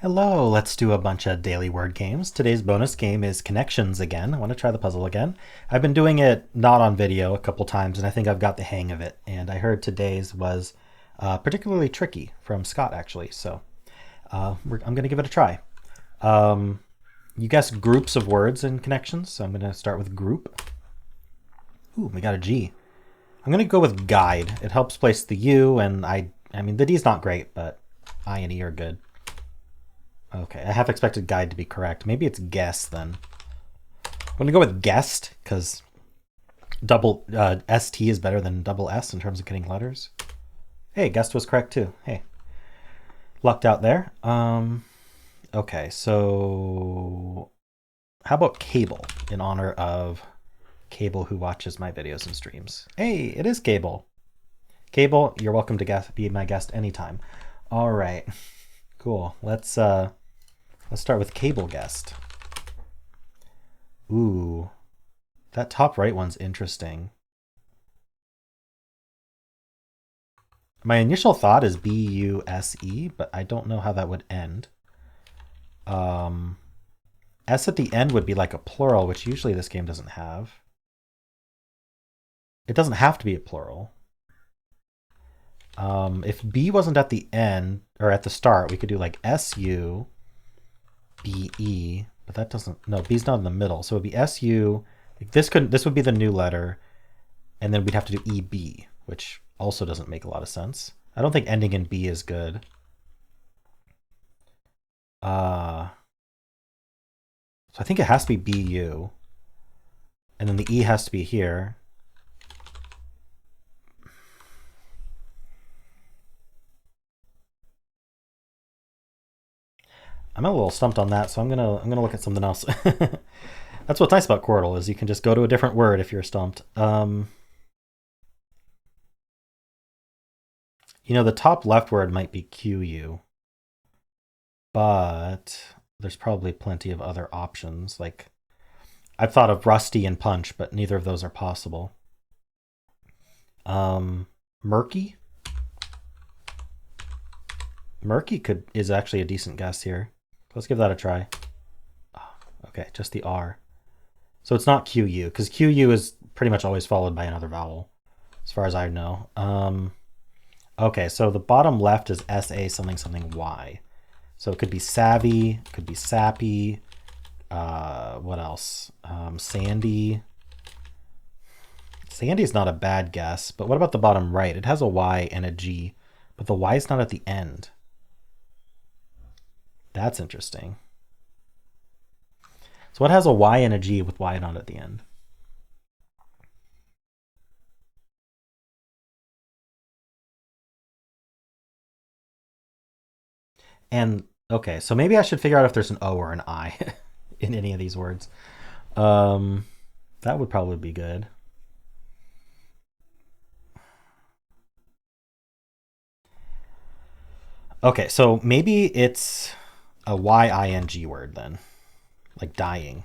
Hello, let's do a bunch of daily word games. Today's bonus game is Connections again. I want to try the puzzle again. I've been doing it not on video a couple times, and I think I've got the hang of it. And I heard today's was particularly tricky from Scott, actually. So I'm going to give it a try. You guess groups of words in Connections, so I'm going to start with group. Ooh, we got a G. I'm going to go with guide. It helps place the U, and I mean, the D's not great, but I and E are good. Okay, I half expected guide to be correct. Maybe it's guess then. I'm going to go with guessed because double ST is better than double S in terms of getting letters. Hey, guessed was correct too. Hey, lucked out there. Okay, so how about Cable in honor of Cable who watches my videos and streams? Hey, it is Cable. Cable, you're welcome to be my guest anytime. All right, cool. Let's start with Cable guest. Ooh, that top right one's interesting. My initial thought is B-U-S-E, but I don't know how that would end. S at the end would be like a plural, which usually this game doesn't have. It doesn't have to be a plural. If B wasn't at the end, or at the start, we could do like S-U, B-E, but that doesn't, no, B's not in the middle. So it would be S-U, this would be the new letter, and then we'd have to do E-B, which also doesn't make a lot of sense. I don't think ending in B is good. So I think it has to be B-U, and then the E has to be here. I'm a little stumped on that, so I'm gonna look at something else. That's what's nice about Quordle is you can just go to a different word if you're stumped. You know, the top left word might be QU, but there's probably plenty of other options. Like I've thought of rusty and punch, but neither of those are possible. Murky. Murky is actually a decent guess here. Let's give that a try. Oh, okay, just the R. So it's not QU, because QU is pretty much always followed by another vowel, as far as I know. Okay, so the bottom left is SA something something Y. So it could be savvy, could be sappy. What else? Sandy. Sandy's not a bad guess, but what about the bottom right? It has a Y and a G, but the Y is not at the end. That's interesting. So what has a Y and a G with Y not at the end? And okay, so maybe I should figure out if there's an O or an I in any of these words. That would probably be good. Okay, so maybe it's a Y-I-N-G word then, like dying.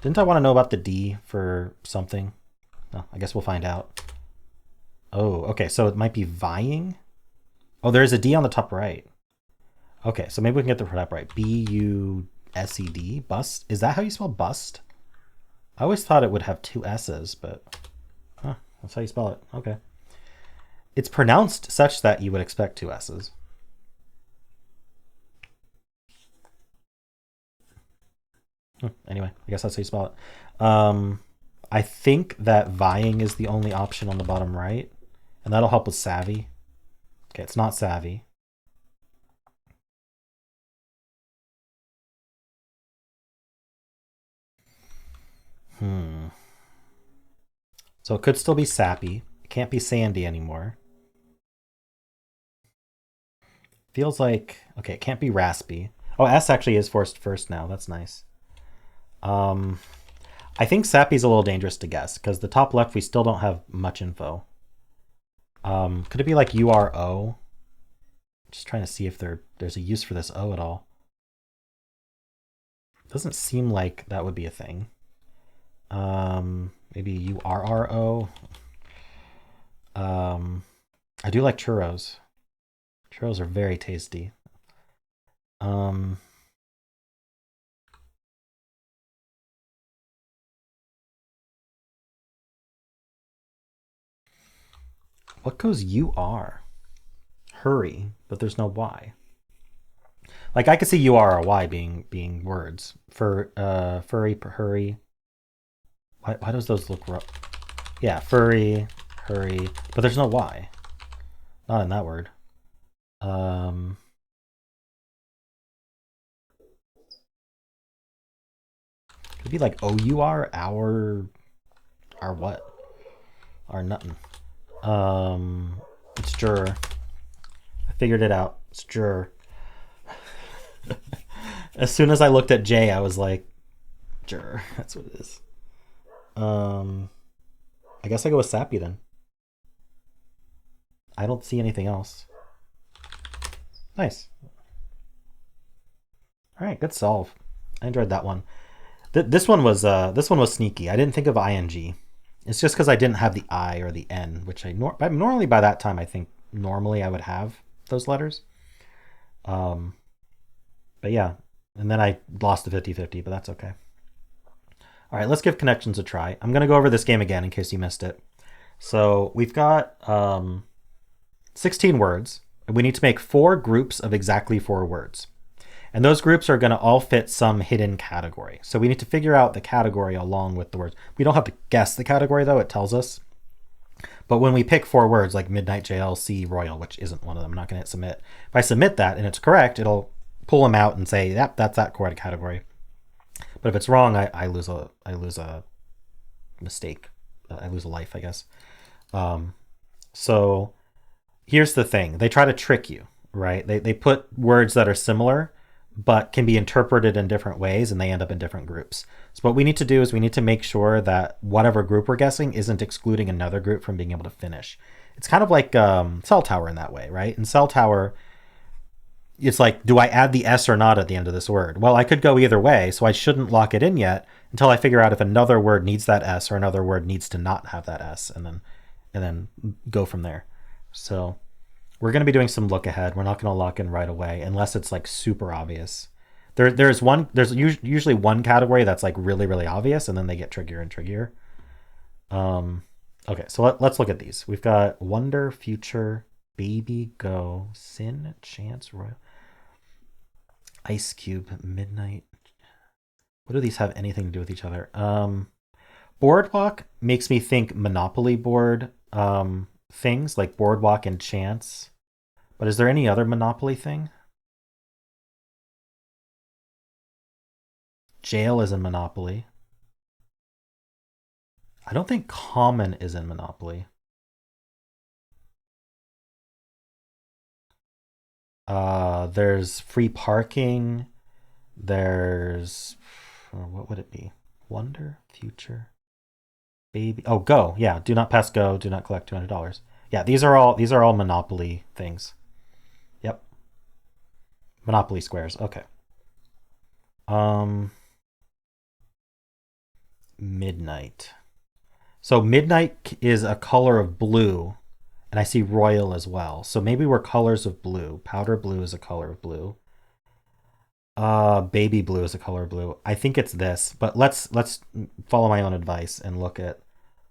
Didn't I want to know about the D for something? No, I guess we'll find out. Oh, okay, so it might be vying. Oh, there's a D on the top right. Okay, so maybe we can get the top right. B-U-S-E-D, bust. Is that how you spell bust? I always thought it would have two S's, but that's how you spell it. Okay. It's pronounced such that you would expect two S's. Anyway, I guess that's how you spell it. I think that vying is the only option on the bottom right, and that'll help with savvy. Okay, it's not savvy. So it could still be sappy. It can't be sandy anymore. Feels like, okay, it can't be raspy. Oh, S actually is forced first now. That's nice. I think sappy's a little dangerous to guess because the top left we still don't have much info. Could it be like URO? Just trying to see if there's a use for this O at all. Doesn't seem like that would be a thing. Maybe URRO. I do like churros. Churros are very tasty. Um, what goes you are? Hurry, but there's no Y. Like I could see you are or Y being words. Furry, hurry. Why does those look rough? Yeah, furry, hurry, but there's no Y. Not in that word. Could be like OUR, our what? Our nothing. It's jur. I figured it out. It's jur. As soon as I looked at J, I was like, jur. That's what it is. I guess I go with sappy then. I don't see anything else. Nice. All right, good solve. I enjoyed that one. This one was sneaky. I didn't think of ing. It's just because I didn't have the I or the N, which normally by that time I think normally I would have those letters. But yeah, and then I lost the 50-50, but that's okay. All right, let's give connections a try. I'm gonna go over this game again in case you missed it. So we've got 16 words. We need to make 4 groups of exactly 4 words. And those groups are going to all fit some hidden category. So we need to figure out the category along with the words. We don't have to guess the category, though. It tells us. But when we pick 4 words like Midnight, JLC, Royal, which isn't one of them, I'm not going to hit submit. If I submit that and it's correct, it'll pull them out and say, yep, that's that correct category. But if it's wrong, I lose a mistake. I lose a life, I guess. So here's the thing. They try to trick you, right? They put words that are similar but can be interpreted in different ways, and they end up in different groups. So what we need to do is we need to make sure that whatever group we're guessing isn't excluding another group from being able to finish. It's kind of like Cell Tower in that way, right? In Cell Tower, it's like, do I add the S or not at the end of this word? Well, I could go either way, so I shouldn't lock it in yet until I figure out if another word needs that S or another word needs to not have that S, and then go from there. So we're going to be doing some look ahead. We're not going to lock in right away unless it's like super obvious. There's usually one category that's like really, really obvious, and then they get trickier and trickier. Okay, so let's look at these. We've got Wonder, Future, Baby, Go, Sin, Chance, Royal, Ice Cube, Midnight. What do these have anything to do with each other? Boardwalk makes me think Monopoly board things like Boardwalk and Chance. But is there any other Monopoly thing? Jail is in Monopoly. I don't think Common is in Monopoly. There's free parking. There's, what would it be? Wonder, Future, Baby. Oh, Go. Yeah, do not pass Go. Do not collect $200. Yeah, these are all Monopoly things. Yep. Monopoly squares. Okay. Midnight. So midnight is a color of blue, and I see royal as well. So maybe we're colors of blue. Powder blue is a color of blue. Baby blue is a color of blue. I think it's this, but let's follow my own advice and look at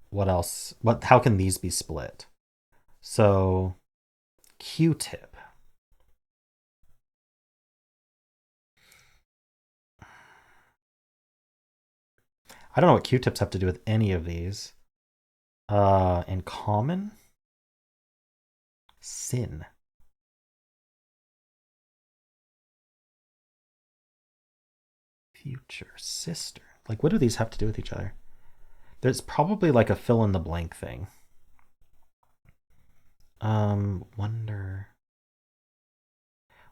what else. How can these be split? So Q-tip. I don't know what Q-tips have to do with any of these. In common? Sin. Future. Sister. Like, what do these have to do with each other? There's probably like a fill in the blank thing. Wonder.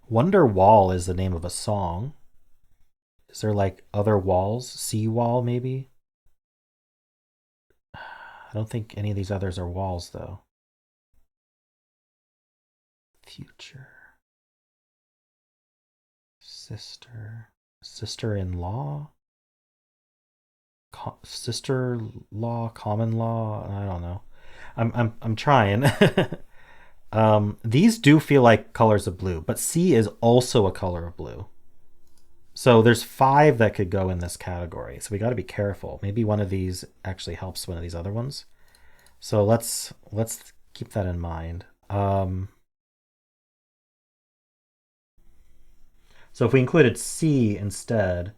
Wonder Wall is the name of a song. Is there like other walls? Sea wall, maybe? I don't think any of these others are walls, though. Future. Sister. Sister-in-law? Sister-law, common law? I don't know. I'm trying. These do feel like colors of blue, but C is also a color of blue. So there's 5 that could go in this category. So we got to be careful. Maybe one of these actually helps one of these other ones. So let's keep that in mind. So if we included C instead,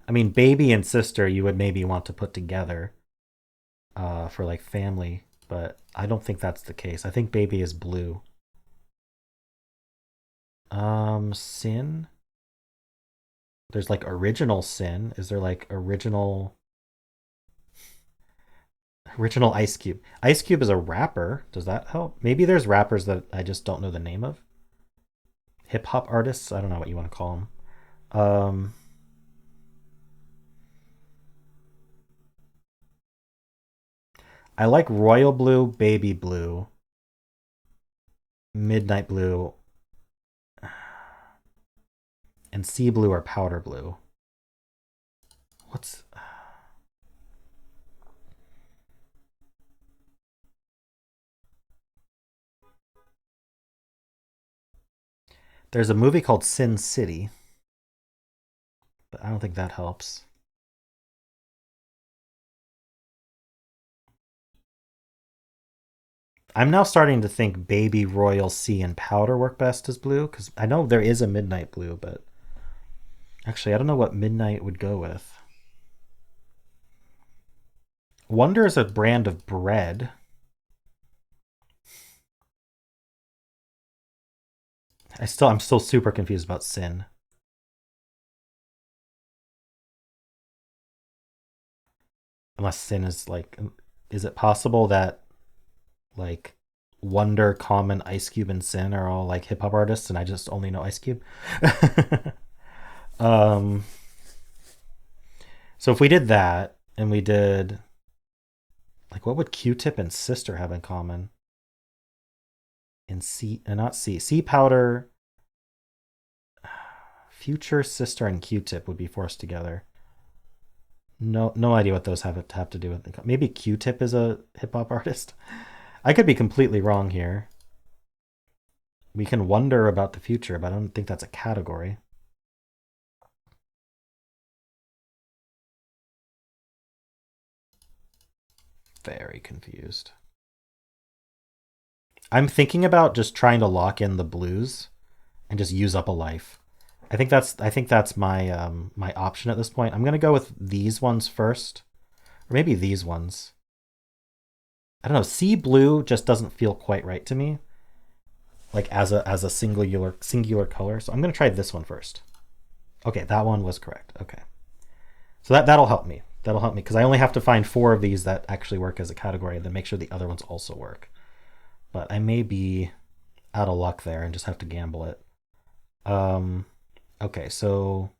I mean, baby and sister you would maybe want to put together for like family, but I don't think that's the case. I think baby is blue. Sin? There's like original sin. Is there like original Ice Cube? Ice Cube is a rapper. Does that help? Maybe there's rappers that I just don't know the name of. Hip hop artists. I don't know what you want to call them. I like royal blue, baby blue, midnight blue, and sea blue or powder blue. What's There's a movie called Sin City, but I don't think that helps. I'm now starting to think baby, royal, sea, and powder work best as blue, because I know there is a midnight blue, but actually I don't know what midnight would go with. Wonder is a brand of bread. I'm still super confused about sin. Unless sin is like, is it possible that like Wonder, Common, Ice Cube, and Sin are all like hip hop artists, and I just only know Ice Cube? um, so if we did that, and we did like, what would Q-Tip and Sister have in common? In C, and not C, Sea Powder, Future, Sister, and Q-Tip would be forced together. No idea what those have to do with it. Maybe Q-Tip is a hip hop artist. I could be completely wrong here. We can wonder about the future, but I don't think that's a category. Very confused. I'm thinking about just trying to lock in the blues and just use up a life. I think that's my my option at this point. I'm gonna go with these ones first, or maybe these ones. I don't know. Sea blue just doesn't feel quite right to me, like as a singular color. So I'm gonna try this one first. Okay, that one was correct. Okay, so that'll help me. That'll help me because I only have to find 4 of these that actually work as a category, and then make sure the other ones also work. But I may be out of luck there and just have to gamble it. Okay, so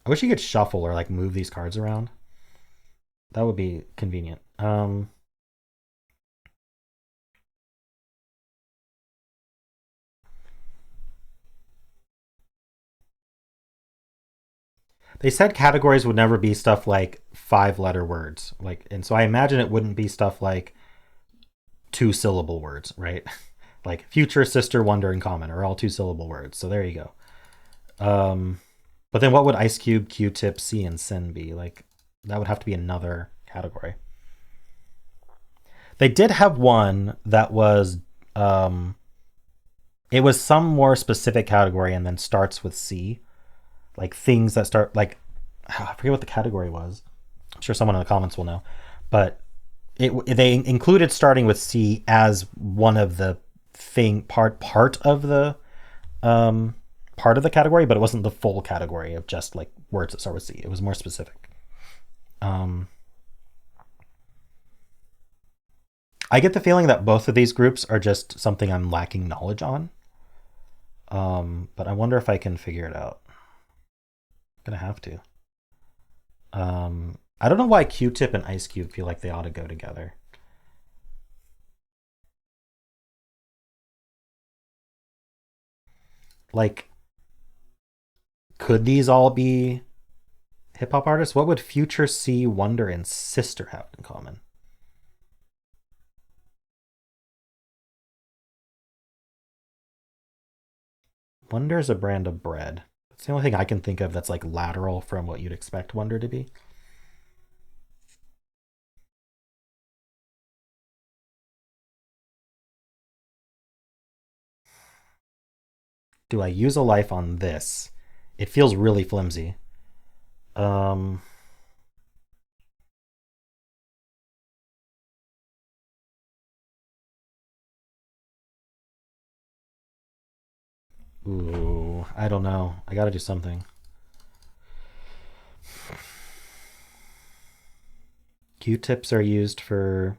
I wish you could shuffle or like move these cards around. That would be convenient. They said categories would never be stuff like 5-letter words, like, and so I imagine it wouldn't be stuff like 2-syllable words, right? Like future, sister, wonder, and common are all 2-syllable words. So there you go. But then what would Ice Cube, Q-Tip, C, and Sin be? Like, that would have to be another category. They did have one that was it was some more specific category and then starts with C, like things that start like, I forget what the category was. I'm sure someone in the comments will know, but they included starting with C as one of the part of the part of the category, but it wasn't the full category of just like words that start with C. It was more specific. I get the feeling that both of these groups are just something I'm lacking knowledge on. But I wonder if I can figure it out. I'm gonna have to. I don't know why Q-Tip and Ice Cube feel like they ought to go together. Like, could these all be hip hop artists? What would Future, C, Wonder, and Sister have in common? Wonder is a brand of bread. It's the only thing I can think of that's like lateral from what you'd expect Wonder to be. Do I use a life on this? It feels really flimsy. Um, ooh, I don't know. I gotta do something. Q-tips are used for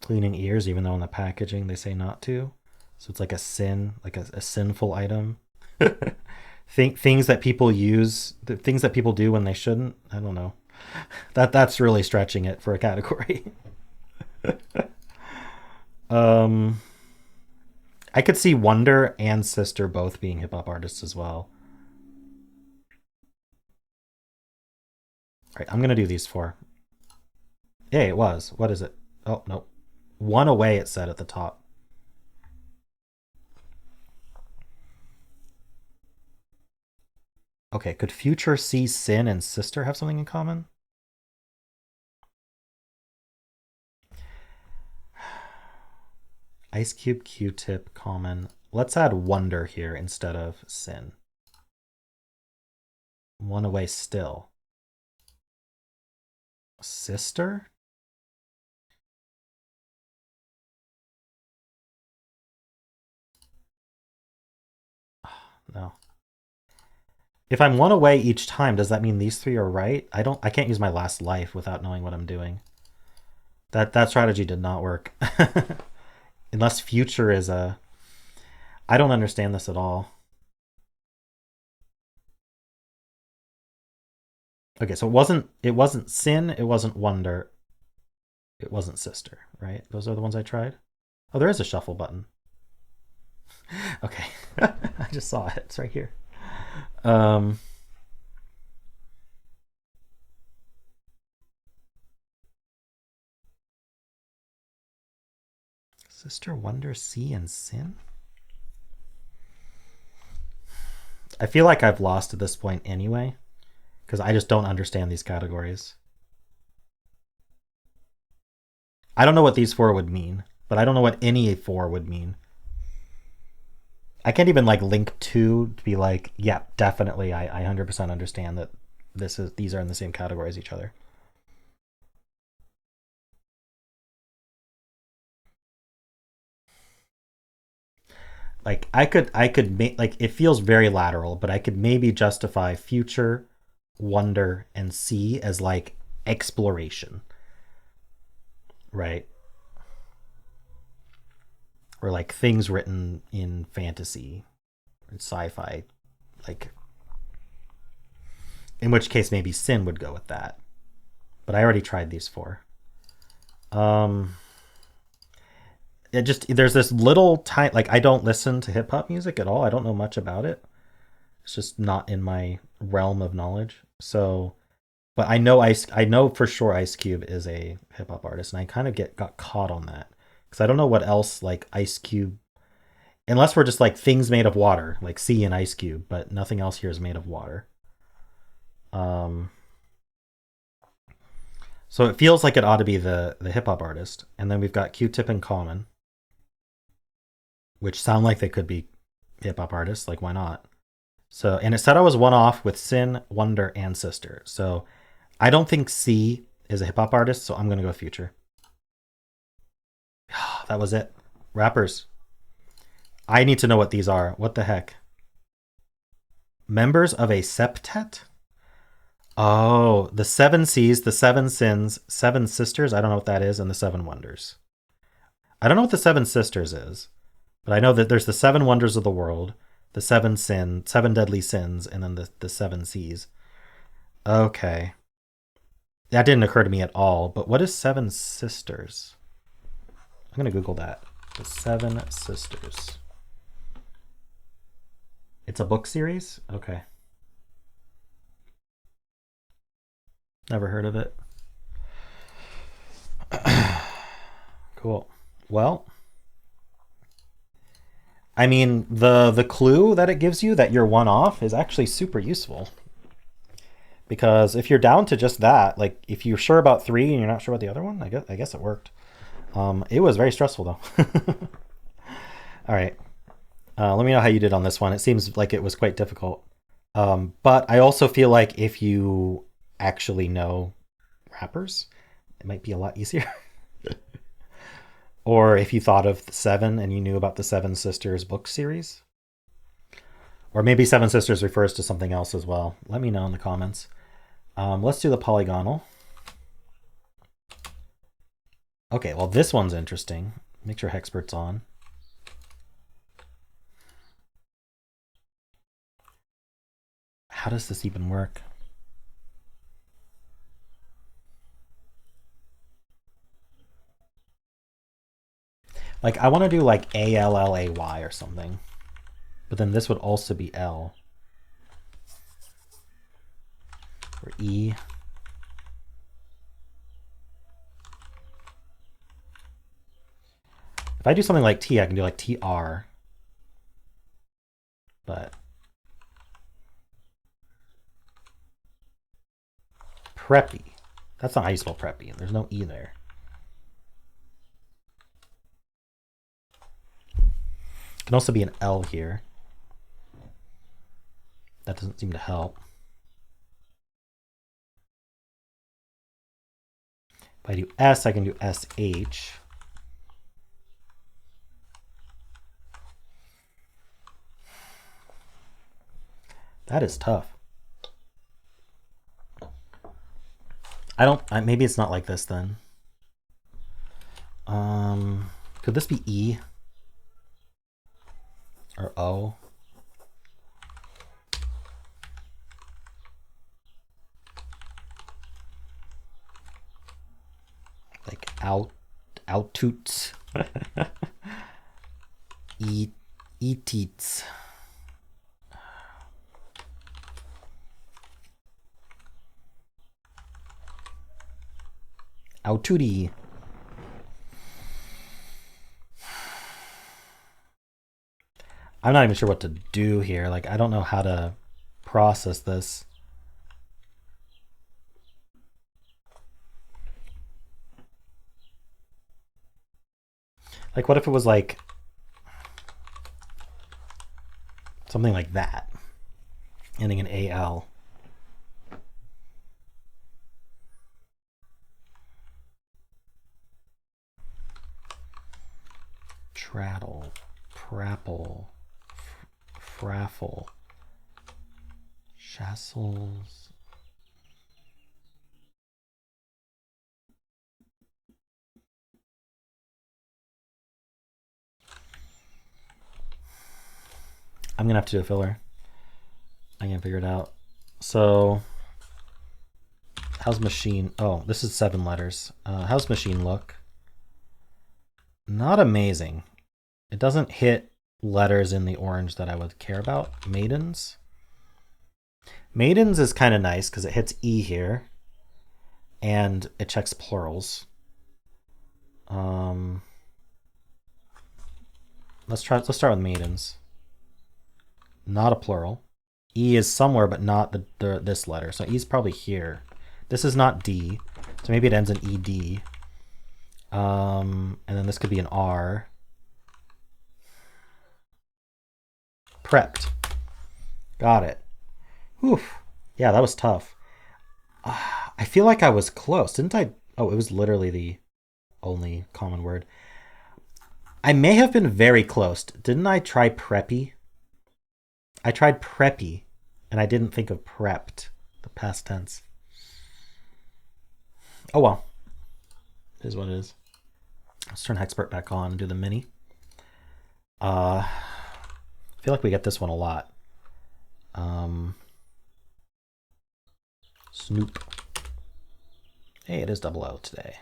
cleaning ears, even though in the packaging they say not to. So it's like a sin, like a sinful item. Things that people use, the things that people do when they shouldn't. I don't know. That's really stretching it for a category. um, I could see Wonder and Sister both being hip hop artists as well. All right, I'm gonna do these four. Hey, it was. What is it? Oh no, one away. It said at the top. Okay, could Future see Sin and Sister have something in common? Ice Cube, Q-tip, common. Let's add Wonder here instead of Sin. One away still. Sister? No. If I'm one away each time, does that mean these three are right? I can't use my last life without knowing what I'm doing. That strategy did not work. Unless Future is a... I don't understand this at all. Okay, so it wasn't Sin, it wasn't Wonder, it wasn't Sister, right? Those are the ones I tried. Oh, there is a shuffle button. Okay. I just saw it. It's right here. Um Sister, Wonder, C, and Sin? I feel like I've lost at this point anyway, because I just don't understand these categories. I don't know what these four would mean, but I don't know what any four would mean. I can't even like link two to be like, yeah, definitely I 100% understand that these are in the same category as each other. Like I could make like it feels very lateral, but I could maybe justify Future, Wonder, and C as like exploration, right? Or like things written in fantasy or sci-fi, like in which case maybe Sin would go with that. But I already tried these four. Um, it just there's this little tiny like I don't listen to hip hop music at all. I don't know much about it. It's just not in my realm of knowledge. So, but I know for sure Ice Cube is a hip hop artist, and I kind of got caught on that because I don't know what else like Ice Cube, unless we're just like things made of water, like sea and Ice Cube, but nothing else here is made of water. Um, so it feels like it ought to be the hip hop artist, and then we've got Q-Tip and Common, which sound like they could be hip hop artists. Like why not? So and it said I was one off with Sin, Wonder, and Sister. So I don't think C is a hip hop artist, so I'm gonna go Future. That was it. Rappers. I need to know what these are. What the heck? Members of a septet? Oh, the seven C's, the seven sins, seven sisters. I don't know what that is, and the seven wonders. I don't know what the seven sisters is, but I know that there's the seven wonders of the world, the seven deadly sins, and then the seven C's. Okay. That didn't occur to me at all, but what is seven sisters? I'm going to Google that. The Seven Sisters. It's a book series? Okay. Never heard of it. Cool. Well, I mean, the clue that it gives you that you're one off is actually super useful. Because if you're down to just that, like if you're sure about 3 and you're not sure about the other one, I guess it worked. It was very stressful though. All right. Let me know how you did on this one. It seems like it was quite difficult. But I also feel like if you actually know rappers, it might be a lot easier. Or if you thought of the Seven and you knew about the Seven Sisters book series. Or maybe Seven Sisters refers to something else as well. Let me know in the comments. Let's do the polygonal. Okay, well this one's interesting. Make sure Hexpert's on. How does this even work? Like I want to do like ALLAY or something. But then this would also be L. Or E. If I do something like T, I can do like TR. But preppy. That's not how you spell preppy. There's no E there. It can also be an L here. That doesn't seem to help. If I do S, I can do SH. That is tough. Maybe it's not like this then. Could this be E? Or O? Like outtoots. Eteats. Outtooty. I'm not even sure what to do here. Like, I don't know how to process this. Like, what if it was like something like that, ending in AL? Traddle, prapple, fraffle, shassles. I'm gonna have to do a filler. I can't figure it out. So how's machine? Oh, this is 7 letters. How's machine look? Not amazing. It doesn't hit letters in the orange that I would care about. Maidens. Maidens is kind of nice because it hits E here, and it checks plurals. Let's start with maidens. Not a plural. E is somewhere, but not this letter. So E is probably here. This is not D, so maybe it ends in ED. And then this could be an R. Prepped. Got it. Whew. Yeah, that was tough. I feel like I was close. Didn't I? Oh, it was literally the only common word. I may have been very close. Didn't I try preppy? I tried preppy, and I didn't think of prepped, the past tense. Oh well. It is what it is. Let's turn Hexpert back on and do the mini. I feel like we get this one a lot. Snoop. Hey, it is double L today.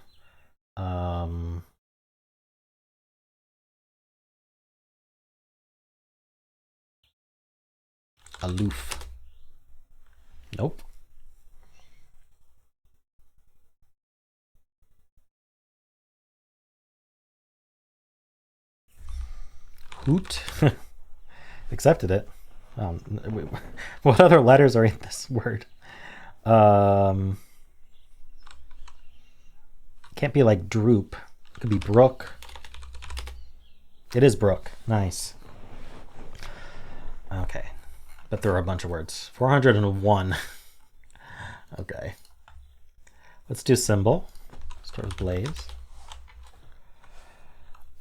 Aloof. Nope. Hoot. Accepted it. What other letters are in this word? Can't be like droop. It could be brook. It is brook. Nice. Okay. But there are a bunch of words. 401. Okay. Let's do symbol. Start with blaze.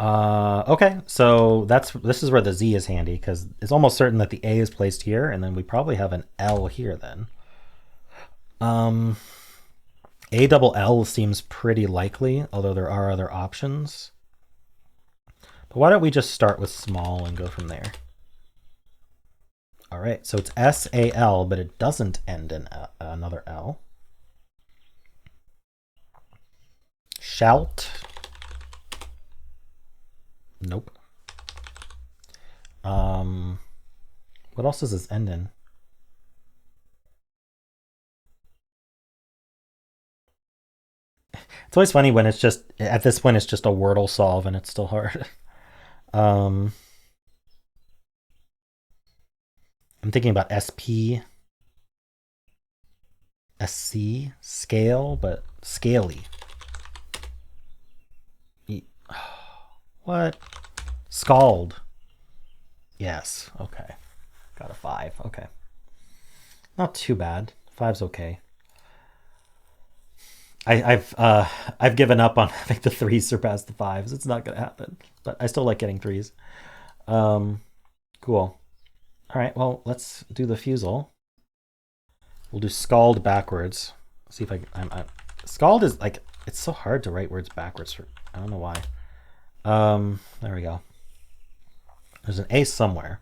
Okay, so this is where the Z is handy, because it's almost certain that the A is placed here, and then we probably have an L here then. A double L seems pretty likely, although there are other options. But why don't we just start with small and go from there? All right, so it's S-A-L, but it doesn't end in another L. Shout. Nope. What else does this end in? It's always funny when it's just, at this point, it's just a wordle solve and it's still hard. I'm thinking about SP, SC, scale, but scaly. What? Scald. Yes, okay. Got a 5, okay. Not too bad. 5's okay. I've given up on having the 3s surpass the 5s. It's not gonna happen. But I still like getting 3s. Cool. Alright, well, let's do the Fusele. We'll do scald backwards. See if scald is like, it's so hard to write words backwards for, I don't know why. There we go. There's an A somewhere.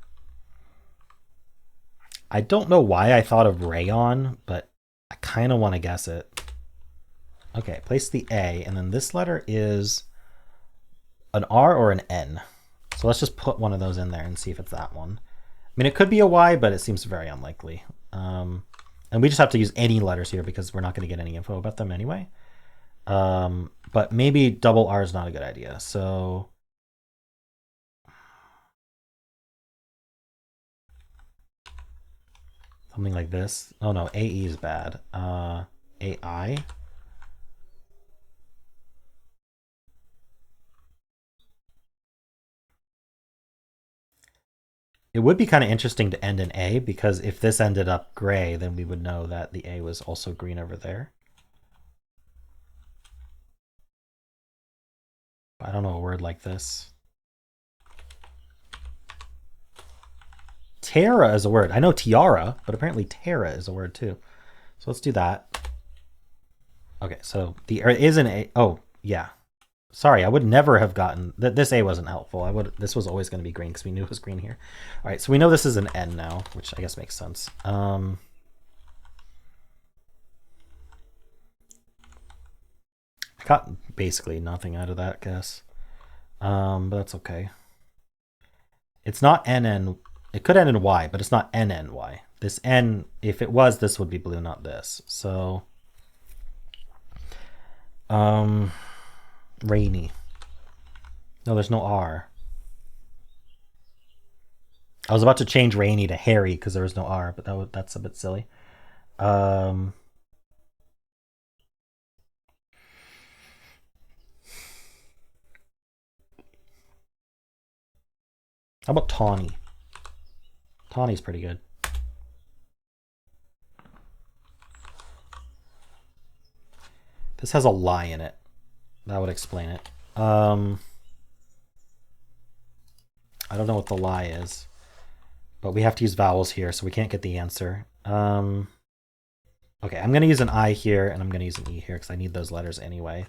I don't know why I thought of rayon, but I kind of want to guess it. Okay, place the A, and then this letter is an R or an N. So let's just put one of those in there and see if it's that one. I mean, it could be a Y, but it seems very unlikely. And we just have to use any letters here because we're not going to get any info about them anyway. But maybe double R is not a good idea. So something like this. Oh no, AE is bad. AI. It would be kind of interesting to end in A, because if this ended up gray, then we would know that the A was also green over there. I don't know a word like this. Terra is a word. I know tiara, but apparently Terra is a word too. So let's do that. Okay, so there is an A. Oh, yeah. Sorry, I would never have gotten that. This A wasn't helpful. This was always going to be green because we knew it was green here. All right, so we know this is an N now, which I guess makes sense. I got basically nothing out of that, I guess. But that's okay. It's not NN. It could end in Y, but it's not NNY. This N, if it was, this would be blue, not this. So, rainy. No, there's no R. I was about to change rainy to hairy because there was no R, but that's a bit silly. How about tawny? Tawny's pretty good. This has a lie in it. That would explain it. I don't know what the lie is, but we have to use vowels here, so we can't get the answer. Okay, I'm going to use an I here, and I'm going to use an E here because I need those letters anyway.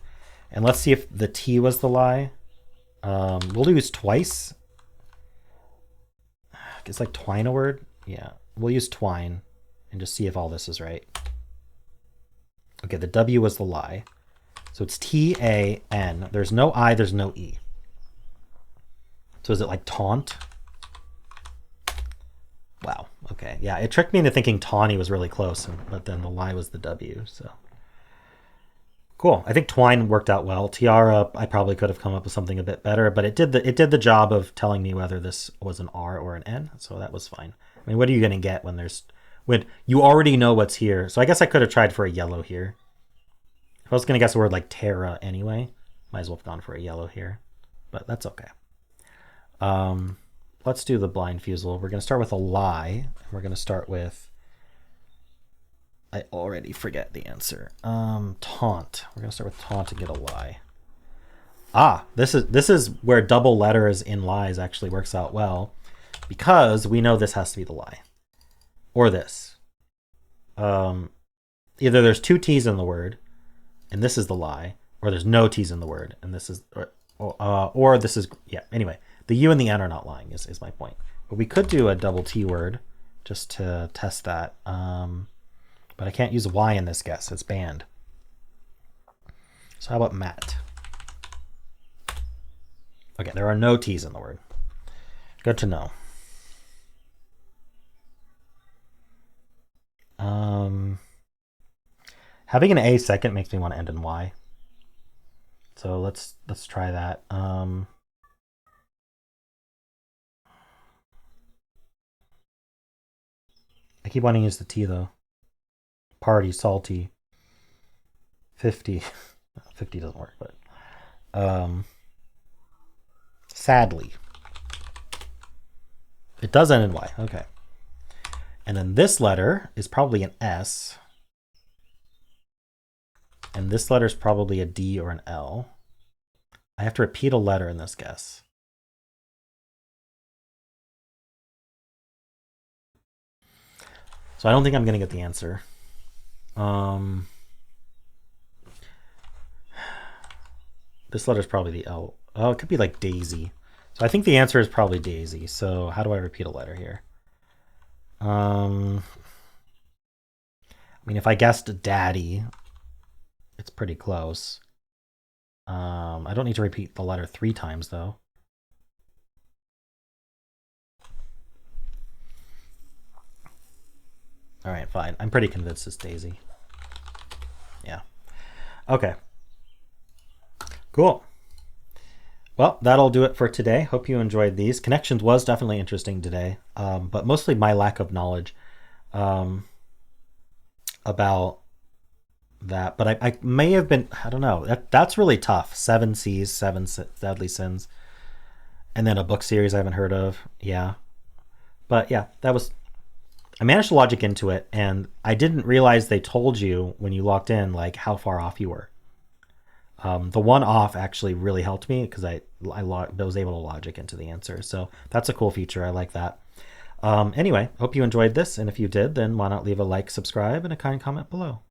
And let's see if the T was the lie. We'll use twice. Is like twine a word? Yeah, we'll use twine and just see if all this is right. Okay, the W was the lie. So it's T-A-N. There's no I, there's no E. So is it like taunt? Wow, okay. Yeah, it tricked me into thinking tawny was really close, but then the lie was the W, so. Cool. I think twine worked out well. Tiara, I probably could have come up with something a bit better, but it did the job of telling me whether this was an R or an N, so that was fine. I mean, what are you gonna get when you already know what's here? So I guess I could have tried for a yellow here. If I was gonna guess a word like Terra anyway, might as well have gone for a yellow here, but that's okay. Let's do the blind Fusele. We're gonna start with a lie. We're gonna start with, I already forget the answer. Taunt. We're gonna start with taunt and get a lie. Ah, this is where double letters in lies actually works out well, because we know this has to be the lie, or this. Either there's two T's in the word, and this is the lie, or there's no T's in the word, and this is, or this is, yeah. Anyway, the U and the N are not lying. Is my point. But we could do a double T word just to test that. But I can't use Y in this guess. It's banned. So how about Matt? Okay, there are no T's in the word. Good to know. Having an A second makes me want to end in Y. So let's try that. I keep wanting to use the T though. Party, salty. 50. 50 doesn't work, but sadly. It does end in Y. Okay. And then this letter is probably an S. And this letter is probably a D or an L. I have to repeat a letter in this guess. So I don't think I'm going to get the answer. This letter is probably the L. Oh, it could be like Daisy. So I think the answer is probably Daisy. So how do I repeat a letter here? I mean, if I guessed Daddy, it's pretty close. I don't need to repeat the letter 3 times though. All right, fine. I'm pretty convinced it's Daisy. Yeah. Okay. Cool. Well, that'll do it for today. Hope you enjoyed these. Connections was definitely interesting today, but mostly my lack of knowledge about that. But I may have been, I don't know. That's really tough. 7 C's, 7 Deadly Sins, and then a book series I haven't heard of. Yeah. But yeah, I managed to logic into it, and I didn't realize they told you when you logged in, like how far off you were. The one off actually really helped me because I was able to logic into the answer. So that's a cool feature. I like that. Anyway, hope you enjoyed this. And if you did, then why not leave a like, subscribe, and a kind comment below.